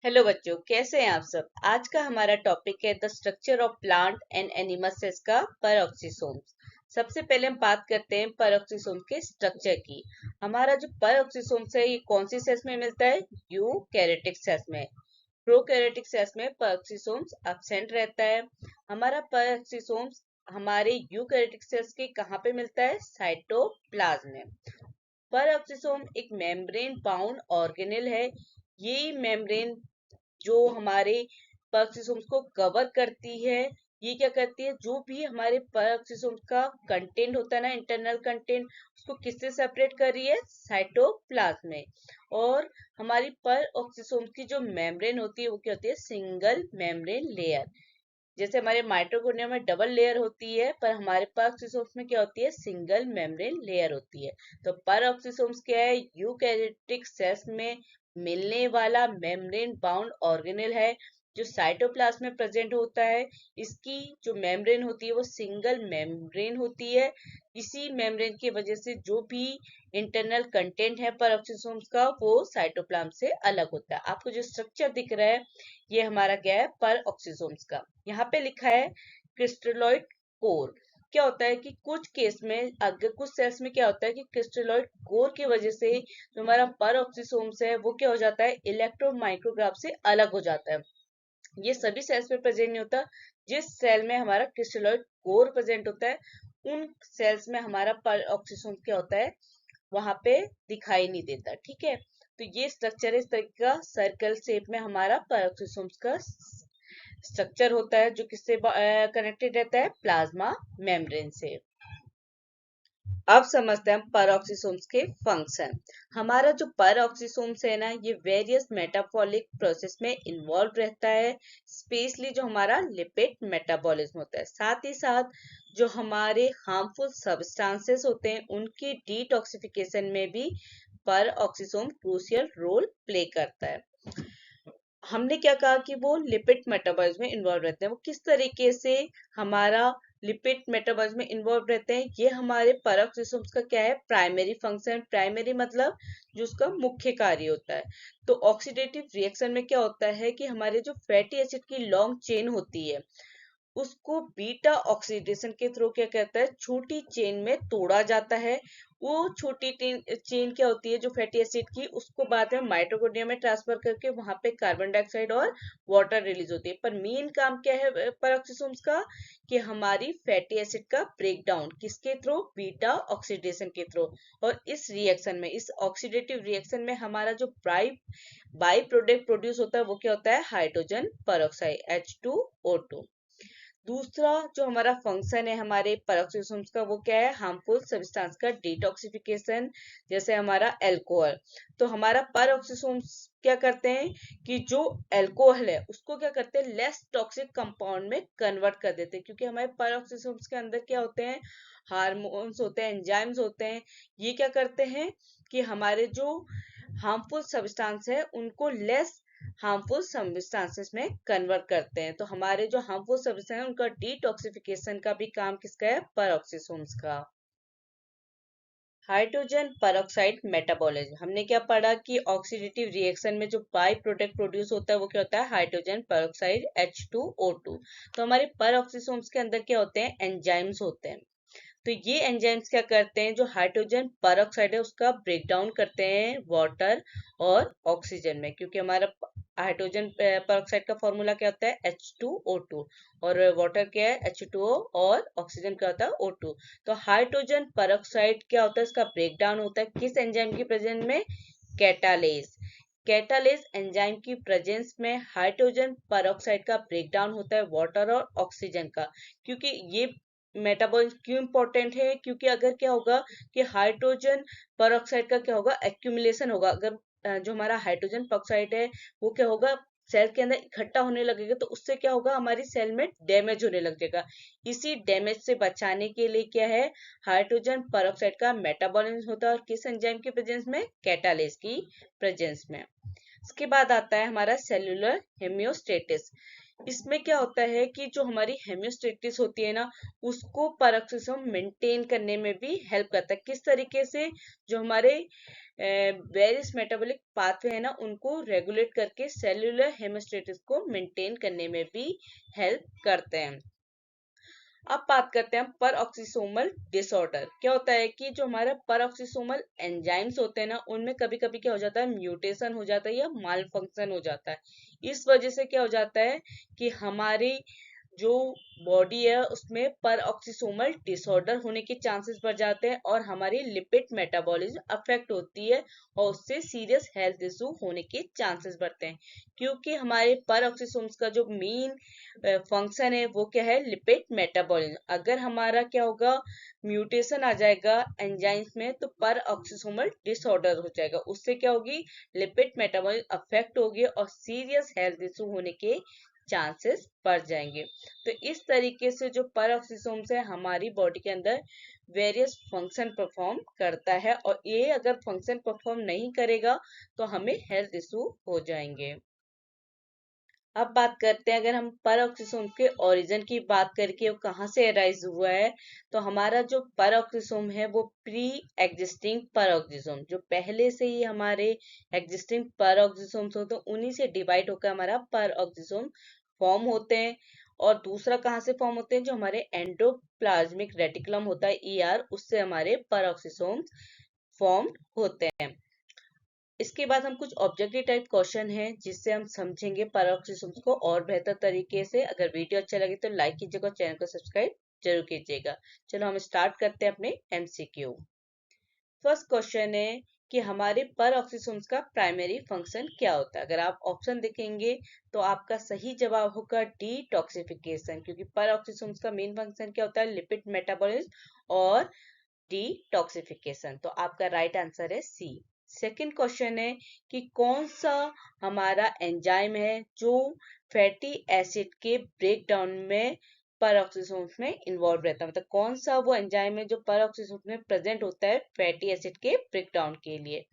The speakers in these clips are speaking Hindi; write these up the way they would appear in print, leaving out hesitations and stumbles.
हेलो बच्चों, कैसे हैं आप सब। आज का हमारा टॉपिक है the structure of plant and animal cells का परऑक्सीसोम्स। सबसे पहले हम बात करते हैं परऑक्सीसोम्स के स्ट्रक्चर की। हमारा जो परऑक्सीसोम्स है ये कौन सी सेल्स में मिलता है? यूकैरियोटिक सेल्स में। प्रोकैरियोटिक सेल्स में परऑक्सीसोम्स एब्सेंट रहता है। हमारा परऑक्सीसोम्स हमारे यूकैरियोटिक सेल्स के कहाँ पे मिलता है? साइटोप्लाज्म में। परऑक्सीसोम एक मेम्ब्रेन बाउंड ऑर्गेनेल है। ये मेम्ब्रेन जो हमारे परऑक्सीसोम्स को कवर करती है, ये क्या करती है, जो भी हमारे परऑक्सीसोम्स का कंटेंट होता है ना, इंटरनल कंटेंट, उसको किससे सेपरेट कर रही है? साइटोप्लाज्म में। और हमारी परऑक्सीसोम्स की जो मेम्ब्रेन होती है वो क्या होती है? Single membrane layer. जैसे हमारे माइटोकॉन्ड्रिया में डबल लेयर होती है, पर हमारे परऑक्सीसोम्स में क्या होती है? सिंगल मेम्ब्रेन लेयर होती है। तो परऑक्सीसोम्स क्या है? यूकैरियोटिक सेल्स में मिलने वाला मेम्ब्रेन बाउंड ऑर्गेनेल है, जो साइटोप्लाज्म में प्रेजेंट होता है। इसकी जो मेम्ब्रेन होती है वो सिंगल मेम्ब्रेन होती है। इसी मेम्ब्रेन की वजह से जो भी इंटरनल कंटेंट है परऑक्सीसोम्स का वो साइटोप्लाज्म से अलग होता है। आपको जो स्ट्रक्चर दिख रहा है ये हमारा क्या है? परऑक्सीसोम्स का। यहाँ पे लिखा है क्रिस्टलोइड कोर। क्या होता है कि कुछ केस में, अगर कुछ सेल्स में क्या होता है कि क्रिस्टलोइड कोर की वजह से जो हमारा परऑक्सीसोम्स है वो क्या हो जाता है? इलेक्ट्रॉन माइक्रोग्राफ से अलग हो जाता है। ये सभी सेल्स में प्रेजेंट नहीं होता। जिस सेल में हमारा क्रिस्टलोइड कोर प्रेजेंट होता है उन सेल्स में हमारा परऑक्सीसोम क्या होता है? वहां पे दिखाई नहीं देता। ठीक है, तो ये स्ट्रक्चर इस तरह का सर्कल शेप में हमारा परऑक्सीसोम्स का स्ट्रक्चर होता है, जो किससे कनेक्टेड रहता है? प्लाज्मा मेम्ब्रेन से। अब समझते हैं हम परऑक्सीसोम्स के फंक्शन। हमारा जो परऑक्सीसोम्स है ना, ये वेरियस मेटाबॉलिक प्रोसेस में इन्वॉल्व रहता है, स्पेशली जो हमारा लिपिड मेटाबॉलिज्म होता है। साथ ही साथ जो हमारे हार्मफुल सब्सटेंसेस होते हैं उनकी डिटॉक्सिफिकेशन में भी परऑक्सीसोम क्रूशियल रोल प्ले करता है। हमने क्या कहा कि वो लिपिड मेटाबॉलिज्म में इन्वॉल्व रहते हैं। वो किस तरीके से हमारा लिपिड मेटाबॉलिज्म में इन्वॉल्व रहते हैं? ये हमारे परऑक्सीसोम्स का क्या है? Primary function. प्राइमरी मतलब जो उसका मुख्य कार्य होता है। तो ऑक्सीडेटिव रिएक्शन में क्या होता है कि हमारे जो फैटी एसिड की लॉन्ग चेन होती है उसको बीटा ऑक्सीडेशन के थ्रू क्या कहता है? छोटी चेन में तोड़ा जाता है। वो छोटी चेन क्या होती है जो फैटी एसिड की, उसको बाद में माइटोकॉन्ड्रिया में ट्रांसफर करके वहां पे कार्बन डाइऑक्साइड और वाटर रिलीज होती है। पर मेन काम क्या है पेरोक्सोसोम्स का? कि हमारी फैटी एसिड का ब्रेकडाउन किसके थ्रू? बीटा ऑक्सीडेशन के थ्रू। और इस रिएक्शन में, इस ऑक्सीडेटिव रिएक्शन में हमारा जो बाई प्रोडक्ट प्रोड्यूस होता है वो क्या होता है? Hydrogen peroxide H2O2। दूसरा जो हमारा फंक्शन है हमारे पेरोक्सोसोम्स का वो क्या है? हार्मफुल सब्सटेंस का डिटॉक्सिफिकेशन। जैसे हमारा अल्कोहल, तो हमारा पेरोक्सोसोम्स क्या करते हैं कि जो अल्कोहल है उसको क्या करते हैं? लेस टॉक्सिक कंपाउंड में कन्वर्ट कर देते हैं। क्योंकि हमारे पेरोक्सोसोम्स के अंदर क्या होते हैं? हार्मोन्स होते हैं, एंजाइम्स होते हैं। ये क्या करते हैं कि हमारे जो हार्मफुल सब्सटेंस है उनको लेस हार्मफुल सब्सटेंसेस में कन्वर्ट करते हैं। तो हमारे जो हार्मफुल सब्सटेंस है उनका डिटॉक्सिफिकेशन का भी काम किसका है? परऑक्सीसोम्स का। हाइड्रोजन पेरोक्साइड मेटाबॉलिज्म हमने क्या पढ़ा कि ऑक्सीडेटिव रिएक्शन में जो बाई प्रोडक्ट प्रोड्यूस होता है वो क्या होता है? Hydrogen peroxide H2O2। तो हमारे परऑक्सीसोम्स के अंदर क्या होते हैं? एंजाइम्स होते हैं। तो ये एंजाइम्स क्या करते हैं? जो हाइड्रोजन पेरोक्साइड है उसका ब्रेक डाउन करते हैं वाटर और ऑक्सीजन में। क्योंकि हमारा हाइड्रोजन पेरोक्साइड का फॉर्मूला क्या होता है? H2O2। और वाटर क्या है? H2O। और ऑक्सीजन क्या होता है? O2। तो हाइड्रोजन पेरोक्साइड क्या होता है? इसका ब्रेक डाउन होता है किस एंजाइम की प्रेजेंस में? कैटालेज। कैटालेज एंजाइम की प्रेजेंस में हाइड्रोजन पेरोक्साइड का ब्रेकडाउन होता है वाटर और ऑक्सीजन का। क्योंकि ये मेटाबॉलिज्म क्यों इंपॉर्टेंट है? क्योंकि अगर क्या होगा कि हाइड्रोजन पेरोक्साइड का क्या होगा? एक्यूमुलेशन होगा। अगर जो हमारा हाइड्रोजन पेरोक्साइड है वो क्या होगा? सेल के अंदर इकट्ठा होने लगेगा, तो उससे क्या होगा? हमारी सेल में डैमेज होने लग जाएगा। इसी डैमेज से बचाने के लिए क्या है? हाइड्रोजन पेरोक्साइड का मेटाबॉलिज्म होता है। और किस एंजाइम की प्रेजेंस में? कैटालेज की प्रेजेंस में। इसके बाद आता है हमारा सेलुलर हेमियोस्टेटिस। इसमें क्या होता है कि जो हमारी हेमियोस्टेटिस होती है ना, उसको पैरोक्सिसोम मेंटेन करने में भी हेल्प करता है। किस तरीके से? जो हमारे वेरियस मेटाबॉलिक पाथवे है ना, उनको रेगुलेट करके सेल्यूलर हेमियोस्टेटिस को मेंटेन करने में भी हेल्प करते हैं। अब बात करते हैं पर ऑक्सीसोमल डिसऑर्डर। क्या होता है कि जो हमारा पर ऑक्सीसोमल एंजाइम्स होते हैं ना, उनमें कभी कभी क्या हो जाता है, म्यूटेशन हो जाता है या माल फंक्शन हो जाता है। इस वजह से क्या हो जाता है कि हमारी जो बॉडी है उसमें पर ऑक्सीसोमल डिसऑर्डर होने के चांसेस बढ़ जाते हैं और हमारी लिपिड मेटाबॉलिज्म अफेक्ट होती है और उससे सीरियस हेल्थ इशू होने के चांसेस बढ़ते हैं। क्योंकि हमारे पर ऑक्सीसोम्स का जो मेन फंक्शन है वो क्या है, लिपिड मेटाबॉलिज्म। अगर हमारा क्या होगा, म्यूटेशन आ जाएगा एंजाइम्स में, तो पर ऑक्सीसोमल डिसऑर्डर हो जाएगा। उससे क्या होगी, लिपिड मेटाबॉलिज्म अफेक्ट होगी और सीरियस हेल्थ इशू होने के चांसेस बढ़ जाएंगे। तो इस तरीके से जो परऑक्सीसोम्स है हमारी बॉडी के अंदर वेरियस फंक्शन परफॉर्म करता है और ये अगर फंक्शन परफॉर्म नहीं करेगा तो हमें हेल्थ इशू हो जाएंगे। अब बात करते हैं, अगर हम परऑक्सीसोम के ओरिजिन की बात करके वो कहाँ से अराइज हुआ है, तो हमारा जो परऑक्सीसोम है वो प्री एग्जिस्टिंग परऑक्सीसोम, जो पहले से ही हमारे एग्जिस्टिंग परऑक्सीसोम्स होते हैं उन्हीं से डिवाइड होकर हमारा परऑक्सीसोम फॉर्म होते हैं। और दूसरा कहाँ से फॉर्म होते हैं, जो हमारे एंडोप्लाज्मिक रेटिकुलम होता है ईआर, उससे हमारे परऑक्सीसोम फॉर्म होते हैं। इसके बाद हम कुछ ऑब्जेक्टिव टाइप क्वेश्चन हैं जिससे हम समझेंगे पैरोक्सिस्म को और बेहतर तरीके से। अगर वीडियो अच्छा लगे तो लाइक कीजिएगा और चैनल को सब्सक्राइब जरूर कीजिएगा। चलो हम स्टार्ट करते हैं अपने एमसीक्यू। फर्स्ट क्वेश्चन है कि हमारे पैरोक्सिस्म्स का प्राइमरी फंक्शन क्या होता है। अगर आप ऑप्शन देखेंगे तो आपका सही जवाब होगा डिटॉक्सिफिकेशन, क्योंकि पैरोक्सिस्म्स का मेन फंक्शन क्या होता है, लिपिड मेटाबॉलिज्म और डिटॉक्सिफिकेशन। तो आपका राइट आंसर है सी। सेकंड क्वेश्चन है कि कौन सा हमारा एंजाइम है जो फैटी एसिड के ब्रेकडाउन में परऑक्सीसोम्स में इन्वॉल्व रहता है। मतलब कौन सा वो एंजाइम है जो परऑक्सीसोम्स में प्रेजेंट होता है फैटी एसिड के ब्रेकडाउन के लिए।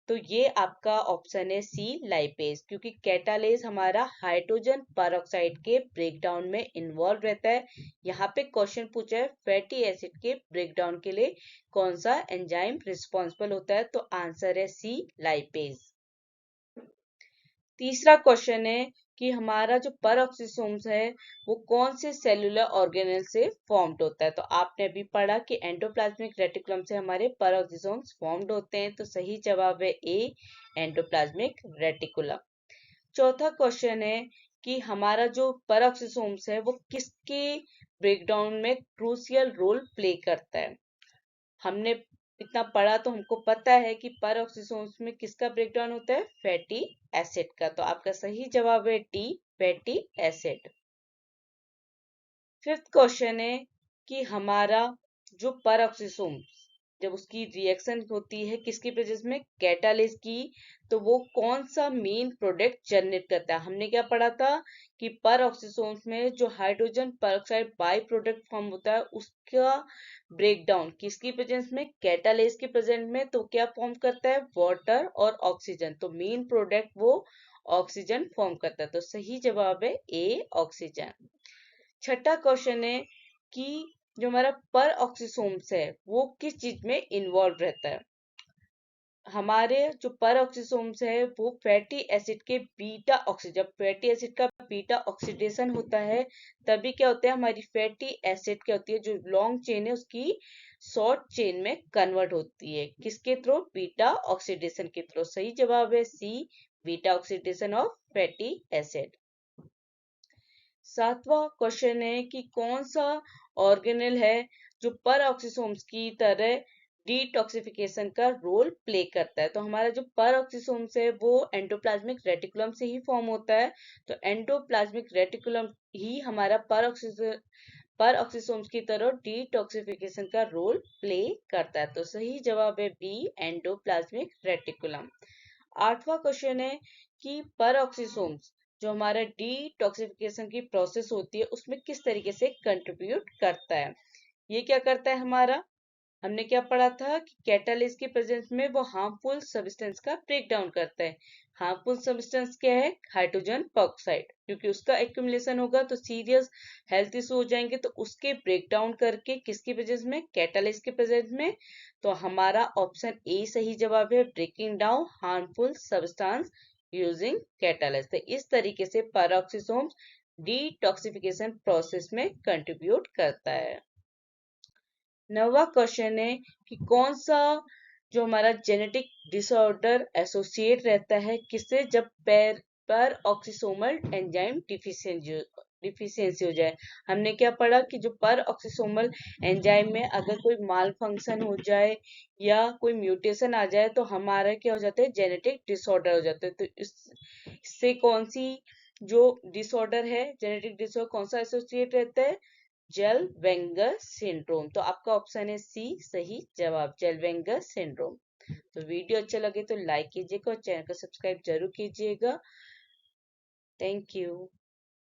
तो ये आपका ऑप्शन है सी, लाइपेज, क्योंकि कैटालेज हमारा हाइड्रोजन परऑक्साइड के ब्रेकडाउन में इन्वॉल्व रहता है। यहाँ पे क्वेश्चन पूछा है फैटी एसिड के ब्रेकडाउन के लिए कौन सा एंजाइम रिस्पॉन्सिबल होता है, तो आंसर है सी, लाइपेज। तीसरा क्वेश्चन है कि हमारा जो परऑक्सीसोम्स है वो कौन से सेलुलर ऑर्गेनेल से फॉर्म्ड होता है। तो आपने अभी पढ़ा कि एंडोप्लाज्मिक रेटिकुलम से हमारे परऑक्सीसोम्स फॉर्म्ड होते हैं, तो सही जवाब है ए, एंडोप्लाज्मिक रेटिकुलम। चौथा क्वेश्चन है कि हमारा जो परऑक्सीसोम्स है वो किसके ब्रेकडाउन में क्रूशियल रोल प्ले करता है। हमने इतना पढ़ा तो हमको पता है कि परऑक्सीसोम्स में किसका ब्रेकडाउन होता है, फैटी एसिड का। तो आपका सही जवाब है D, fatty acid. Fifth question है कि हमारा जो परऑक्सीसोम्स जब उसकी रिएक्शन होती है किसकी प्रेजेंस में, कैटालिस की, तो वो कौन सा मेन प्रोडक्ट जनरेट करता है। हमने क्या पढ़ा था कि परऑक्सीसोम्स में जो hydrogen peroxide by product form होता है उसका ब्रेकडाउन किसकी प्रेजेंस में, कैटालिस के प्रेजेंट में, तो क्या फॉर्म करता है, वाटर और ऑक्सीजन। तो मेन प्रोडक्ट वो ऑक्सीजन फॉर्म करता है, तो सही जवाब है ए, ऑक्सीजन। छठा क्वेश्चन है कि जो हमारा पर ऑक्सीसोम्स है वो किस चीज में इन्वॉल्व रहता है। हमारे जो पर ऑक्सीसोम्स है वो फैटी एसिड के बीटा ऑक्सीजन, जब फैटी एसिड का बीटा ऑक्सीडेशन होता है तभी क्या होता है, हमारी फैटी एसिड क्या होती है, जो लॉन्ग चेन है उसकी शॉर्ट चेन में कन्वर्ट होती है। किसके थ्रू, बीटा ऑक्सीडेशन के थ्रू। सही जवाब है C, beta oxidation of fatty acid. सातवां क्वेश्चन है कि कौन सा ऑर्गेनेल है जो पर ऑक्सीसोम्स की तरह डिटॉक्सिफिकेशन का रोल प्ले करता है। तो हमारा जो पर ऑक्सीसोम्स है वो एंडोप्लाज्मिक रेटिकुलम से ही फॉर्म होता है। तो एंडोप्लाज्मिक रेटिकुलम ही हमारा पर ऑक्सीसोम्स की तरह डिटॉक्सिफिकेशन का रोल प्ले करता है। तो सही जवाब है बी, एंडोप्लाज्मिक रेटिकुलम। आठवां क्वेश्चन है कि परऑक्सीसोम्स जो हमारा डिटॉक्सिफिकेशन की प्रोसेस होती है उसमें किस तरीके से कंट्रीब्यूट करता है। ये क्या करता है हमारा, हमने क्या पढ़ा था कि कैटालिस्ट के प्रेजेंस में वो हार्मफुल सब्सटेंस का ब्रेक डाउन करता है। हार्मफुल सब्सटेंस क्या है? हाइड्रोजन पेरोक्साइड, क्योंकि उसका एक्यूमुलेशन होगा तो सीरियस हेल्थ इशू हो जाएंगे, तो उसके ब्रेक डाउन करके किसके प्रेजेंस में? कैटालिस्ट के प्रेजेंस में। तो हमारा ऑप्शन ए सही जवाब है, breaking down harmful substance using catalyst. तो इस तरीके से पेरोक्सिसोम्स डिटॉक्सिफिकेशन प्रोसेस में कंट्रीब्यूट करता है। नवा क्वेश्चन है कि कौन सा जो हमारा जेनेटिक डिसऑर्डर एसोसिएट रहता है किससे, जब पैर पर ऑक्सीसोमल एंजाइम डिफिशियंसी हो जाए। हमने क्या पढ़ा कि जो पर ऑक्सीसोमल एंजाइम में अगर कोई माल फंक्शन हो जाए या कोई म्यूटेशन आ जाए तो हमारा क्या हो जाता है? जेनेटिक डिसऑर्डर हो जाता है। तो इससे कौन सी जो डिसऑर्डर है, जेनेटिक डिसऑर्डर कौन सा एसोसिएट रहता है? Zellweger syndrome. तो आपका ऑप्शन है सी सही जवाब, जेल वेंगर सिंड्रोम। तो वीडियो अच्छा लगे तो लाइक कीजिएगा और चैनल को सब्सक्राइब जरूर कीजिएगा। Thank you.